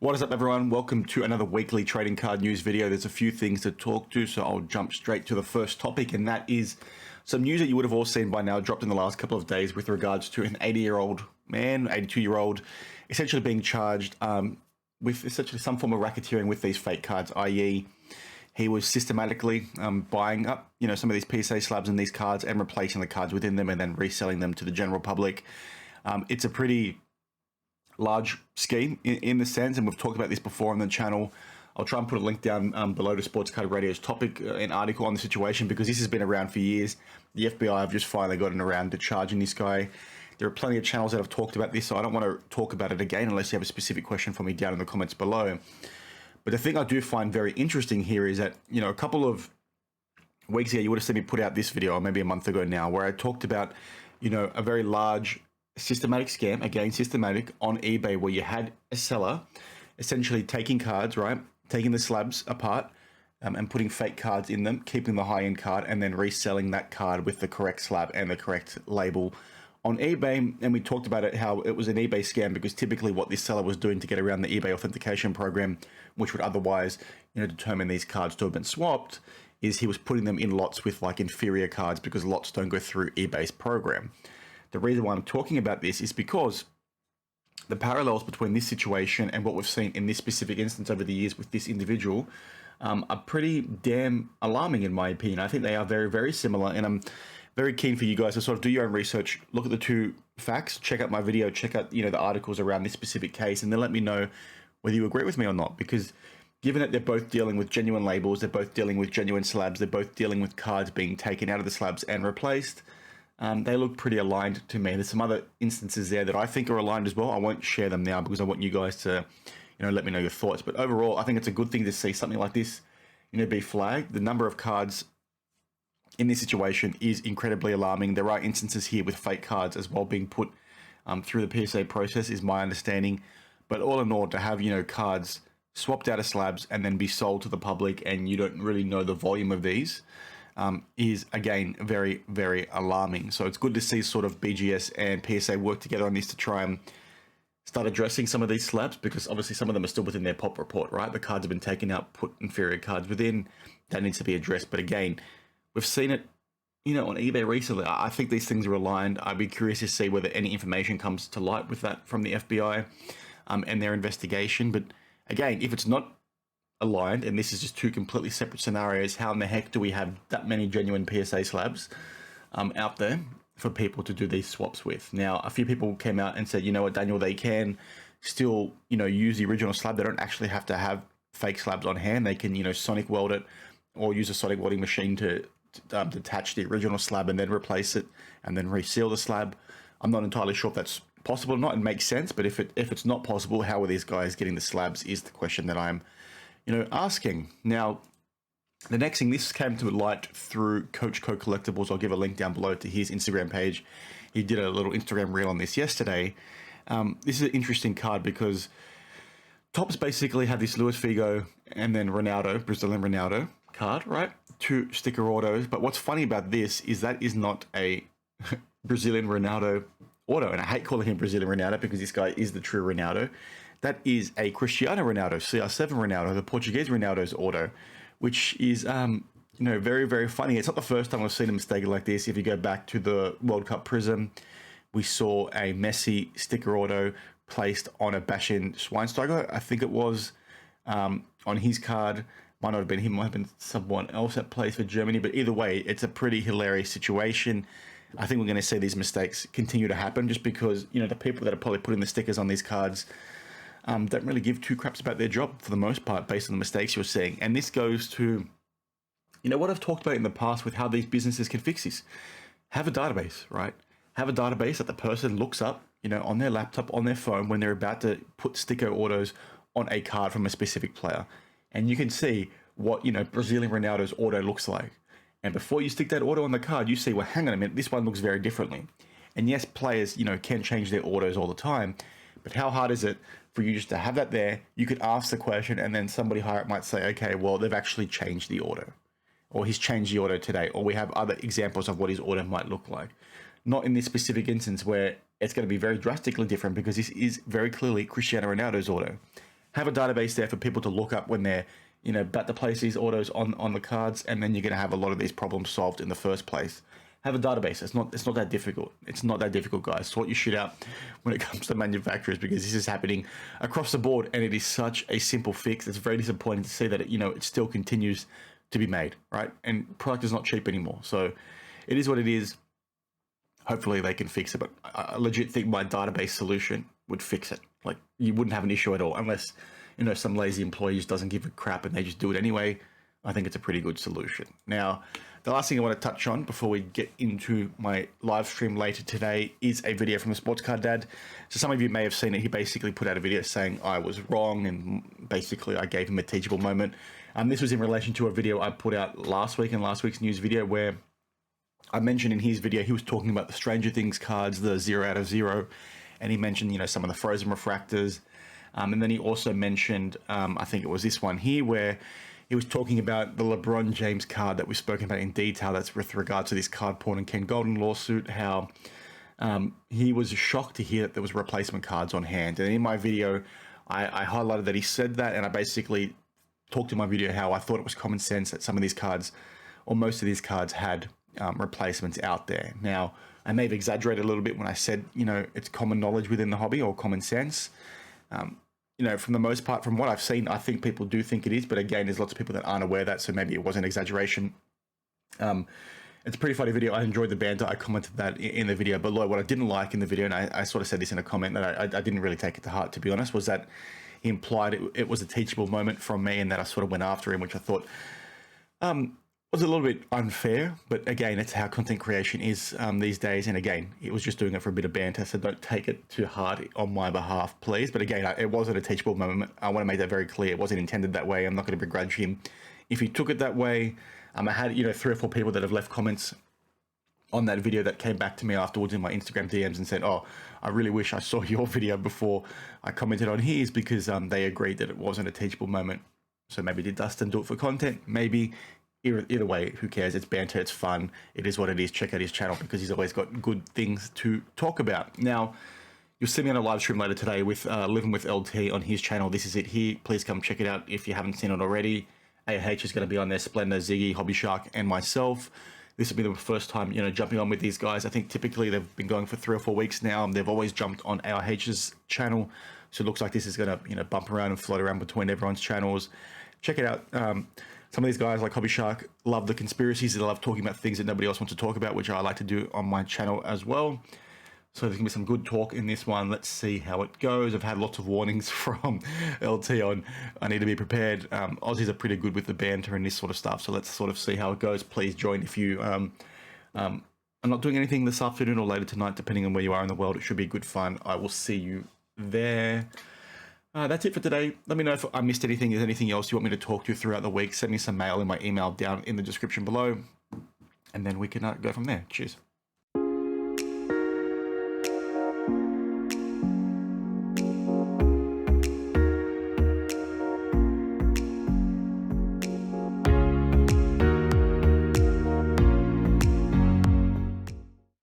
What is up, everyone? Welcome to another weekly trading card news video. There's a few things to talk to, so I'll jump straight to the first topic, and that is some news that you would have all seen by now, dropped in the last couple of days with regards to an 80-year-old man, 82-year-old, essentially being charged with essentially some form of racketeering with these fake cards, i.e. he was systematically buying up, some of these PSA slabs in these cards and replacing the cards within them and then reselling them to the general public. It's a pretty large scheme in the sense, and we've talked about this before on the channel. I'll try and put a link down below to Sports Card Radio's topic, an article on the situation, because this has been around for years. The FBI have just finally gotten around to charging this guy. There are plenty of channels that have talked about this, so I don't want to talk about it again unless you have a specific question for me down in the comments below. But the thing I do find very interesting here is that, a couple of weeks ago, you would have seen me put out this video, or maybe a month ago now, where I talked about, a very large systematic scam, again systematic, on eBay, where you had a seller essentially taking cards, right, taking the slabs apart and putting fake cards in them, keeping the high-end card, and then reselling that card with the correct slab and the correct label on eBay. And we talked about it, how it was an eBay scam, because typically what this seller was doing to get around the eBay authentication program, which would otherwise determine these cards to have been swapped, is he was putting them in lots with like inferior cards, because lots don't go through eBay's program. The reason why I'm talking about this is because the parallels between this situation and what we've seen in this specific instance over the years with this individual are pretty damn alarming, in my opinion. I think they are very, very similar, and I'm very keen for you guys to sort of do your own research, look at the two facts, check out my video, check out the articles around this specific case, and then let me know whether you agree with me or not. Because given that they're both dealing with genuine labels, they're both dealing with genuine slabs, they're both dealing with cards being taken out of the slabs and replaced, they look pretty aligned to me. There's some other instances there that I think are aligned as well. I won't share them now because I want you guys to, let me know your thoughts. But overall, I think it's a good thing to see something like this, be flagged. The number of cards in this situation is incredibly alarming. There are instances here with fake cards as well being put through the PSA process, is my understanding. But all in all, to have, cards swapped out of slabs and then be sold to the public, and you don't really know the volume of these, is again very, very alarming. So it's good to see sort of BGS and PSA work together on this to try and start addressing some of these slabs, because obviously some of them are still within their pop report, right? The cards have been taken out, put inferior cards within. That needs to be addressed. But again, we've seen it, on eBay recently. I think these things are aligned. I'd be curious to see whether any information comes to light with that from the FBI and their investigation. But again, if it's not aligned, and this is just two completely separate scenarios, how in the heck do we have that many genuine PSA slabs out there for people to do these swaps with? Now, a few people came out and said, you know what, Daniel, they can still, use the original slab. They don't actually have to have fake slabs on hand. They can, sonic weld it or use a sonic welding machine to detach the original slab and then replace it and then reseal the slab. I'm not entirely sure if that's possible or not. It makes sense, but if it's not possible, how are these guys getting the slabs is the question that I'm asking. Now, the next thing, this came to light through Coach Co Collectibles. I'll give a link down below to his Instagram page. He did a little Instagram reel on this yesterday. This is an interesting card because Topps basically had this Luis Figo and then Ronaldo, Brazilian Ronaldo card, right? Two sticker autos. But what's funny about this is that is not a Brazilian Ronaldo auto. And I hate calling him Brazilian Ronaldo because this guy is the true Ronaldo. That is a Cristiano Ronaldo, CR7 Ronaldo, the Portuguese Ronaldo's auto, which is, very, very funny. It's not the first time I've seen a mistake like this. If you go back to the World Cup Prism, we saw a Messi sticker auto placed on a Bastian Schweinsteiger, I think it was, on his card. Might not have been him, might have been someone else that plays for Germany. But either way, it's a pretty hilarious situation. I think we're going to see these mistakes continue to happen just because, the people that are probably putting the stickers on these cards don't really give two craps about their job for the most part, based on the mistakes you're seeing. And this goes to, what I've talked about in the past with how these businesses can fix this. Have a database, right? Have a database that the person looks up, on their laptop, on their phone, when they're about to put sticker autos on a card from a specific player. And you can see what, Brazilian Ronaldo's auto looks like. And before you stick that auto on the card, you see, well, hang on a minute, this one looks very differently. And yes, players, can change their autos all the time. But how hard is it for you just to have that there? You could ask the question and then somebody higher up might say, okay, well, they've actually changed the auto, or he's changed the auto today, or we have other examples of what his auto might look like. Not in this specific instance where it's going to be very drastically different, because this is very clearly Cristiano Ronaldo's auto. have a database there for people to look up when they're, about to place these autos on the cards, and then you're going to have a lot of these problems solved in the first place. Have a database. It's not that difficult. It's not that difficult, guys. Sort your shit out when it comes to manufacturers, because this is happening across the board, and it is such a simple fix. It's very disappointing to see that it still continues to be made, right? And product is not cheap anymore, so it is what it is. Hopefully they can fix it, but I legit think my database solution would fix it. Like, you wouldn't have an issue at all, unless some lazy employee just doesn't give a crap and they just do it anyway. I think it's a pretty good solution. Now, the last thing I want to touch on before we get into my live stream later today is a video from the Sports Car Dad. So some of you may have seen it. He basically put out a video saying I was wrong, and basically I gave him a teachable moment. This was in relation to a video I put out last week, in last week's news video, where I mentioned in his video, he was talking about the Stranger Things cards, the 0 out of 0, and he mentioned, some of the frozen refractors. And then he also mentioned, I think it was this one here, where he was talking about the LeBron James card that we've spoken about in detail. That's with regard to this card porn and Ken Golden lawsuit, how he was shocked to hear that there was replacement cards on hand. And in my video, I highlighted that he said that, and I basically talked in my video how I thought it was common sense that some of these cards, or most of these cards, had replacements out there. Now, I may have exaggerated a little bit when I said, it's common knowledge within the hobby, or common sense. From the most part, from what I've seen, I think people do think it is, but again, there's lots of people that aren't aware of that, so maybe it was an exaggeration. It's a pretty funny video. I enjoyed the banter. I commented that in the video below. What I didn't like in the video, and I sort of said this in a comment that I didn't really take it to heart, to be honest, was that he implied it was a teachable moment from me, and that I sort of went after him, which I thought was a little bit unfair. But again, it's how content creation is these days. And again, it was just doing it for a bit of banter, so don't take it too hard on my behalf, please. But again, it wasn't a teachable moment. I want to make that very clear. It wasn't intended that way. I'm not going to begrudge him if he took it that way. I had 3 or 4 people that have left comments on that video that came back to me afterwards in my Instagram DMs and said, oh, I really wish I saw your video before I commented on his, because they agreed that it wasn't a teachable moment. So maybe did Dustin do it for content? Maybe. Either way, who cares? It's banter, it's fun, it is what it is. Check out his channel, because he's always got good things to talk about. Now, you'll see me on a live stream later today with Living with LT on his channel. This is it here. Please come check it out if you haven't seen it already. AH is going to be on there, Splendor, Ziggy, Hobby Shark, and myself. This will be the first time, jumping on with these guys. I think typically they've been going for 3 or 4 weeks now. They've always jumped on ARH's channel. So it looks like this is going to, bump around and float around between everyone's channels. Check it out. Some of these guys, like Hobby Shark, love the conspiracies. They love talking about things that nobody else wants to talk about, which I like to do on my channel as well. So there's going to be some good talk in this one. Let's see how it goes. I've had lots of warnings from LT on I need to be prepared. Aussies are pretty good with the banter and this sort of stuff. So let's sort of see how it goes. Please join if you... I'm not doing anything this afternoon or later tonight, depending on where you are in the world. It should be good fun. I will see you there. That's it for today. Let me know if I missed anything. Is anything else you want me to talk to throughout the week? Send me some mail in my email down in the description below, and then we can go from there. Cheers.